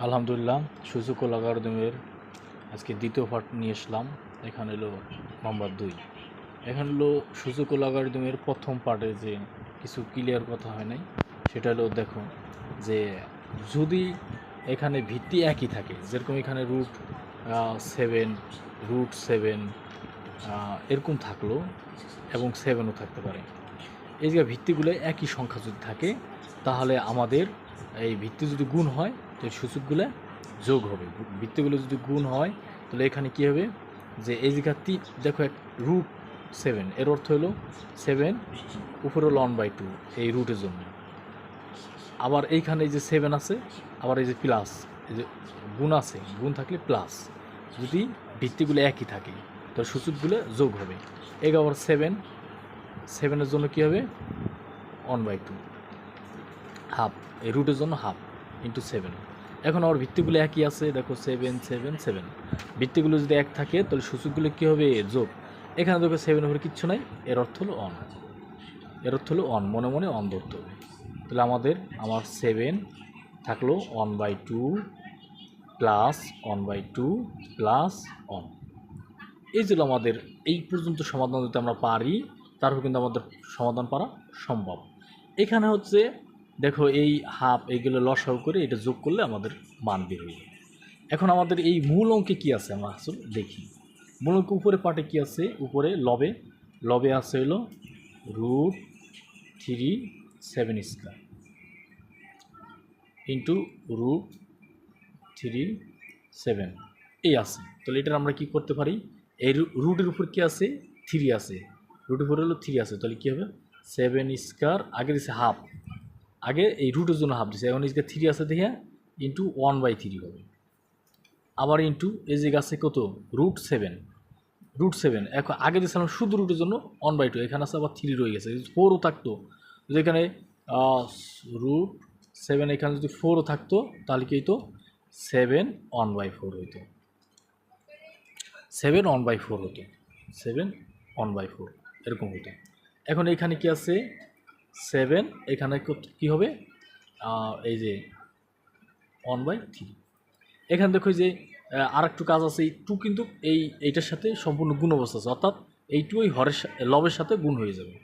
আলহামদুলিল্লাহ, সুজুকো লগারিদমের আজকে দ্বিতীয় পার্ট নিয়ে আসলাম। এখানে হলো নম্বর 2। এখানে হলো সুজুকো লগারিদমের প্রথম পার্টে যে কিছু ক্লিয়ার কথা হয় নাই, সেটা হলো দেখো যে যদি এখানে ভিত্তি একই থাকে, যেরকম এখানে √7 এরকম থাকলো এবং 7ও থাকতে পারে। এই যে ভিত্তিগুলো একই সংখ্যা যদি থাকে, তাহলে আমাদের এই ভিত্তি যদি গুণ হয় তো সূচকগুলো যোগ হবে। ভিত্তিগুলো যদি গুণ হয় তাহলে এখানে কী হবে যে এই জায়গা দেখো √7 এর অর্থ হলো 7 উপরে হলো 1/2 এই রুটের জন্য। আবার এইখানে এই যে 7 আছে, আবার এই যে প্লাস, এই যে গুণ আছে, গুণ থাকলে প্লাস, যদি ভিত্তিগুলো একই থাকে তাহলে সূচকগুলো যোগ হবে। এই আবার 7-এর জন্য কী হবে 1/2 হাফ, এই রুটের জন্য হাফ ইন্টু 7। এখন আমার ভিত্তিগুলো একই আছে, দেখো 7 ভিত্তিগুলো যদি এক থাকে তাহলে সূচকগুলো কী হবে যোগ। এখানে দেখো 7 উপরে কিচ্ছু নাই, এর অর্থ হলো অন, মনে মনে অন ধরতে হবে। তাহলে আমার 7 থাকলো 1/2 প্লাস 1/2 প্লাস 1। এই ছিল আমাদের এই পর্যন্ত সমাধান। যদি আমরা পারি তারপর কিন্তু আমাদের সমাধান পারা সম্ভব। এখানে হচ্ছে দেখো এই হাফ এইগুলো লসাগু করে এটা যোগ করলে আমাদের মান বের হয়ে যাবে। এখন আমাদের এই মূল অঙ্কে কী আছে আমরা আসলে দেখি। মূল অঙ্ক উপরে পাটে কী আছে, উপরে লবে আছে হলো √3/7² ইন্টু √3/7 এই আছে। তাহলে এটার আমরা কি করতে পারি, এই রুটের উপর কি আছে 3 আছে, রুটের উপর হলো 3 আছে, তাহলে কী হবে 7² আগে দিচ্ছে হাফ, আগে এই রুটের জন্য হাফ দিচ্ছে, এখন এই যে 3 আছে দেখে ইন্টু 1/3 হবে। আবার ইন্টু এই যে আছে কত √7 এখন আগে দিয়েছিলাম শুধু রুটের জন্য 1/2, এখানে আছে আবার 3 রয়ে গেছে, 4ও থাকতো যদি এখানে √7 এখানে যদি 4ও থাকতো তাহলে কি হইতো 7/1/4 হইতো, 7/1/4 হতো, 7/1/4 এরকম হতো। এখন এখানে কি আছে 7, এখানে কি হবে এই যে 1/3। এখানে দেখো যে আর একটু কাজ আছে, এই 2 কিন্তু এইটার সাথে সম্পূর্ণ গুণ অবস্থা আছে, অর্থাৎ এই 2 এই লবের সাথে গুণ হয়ে যাবে।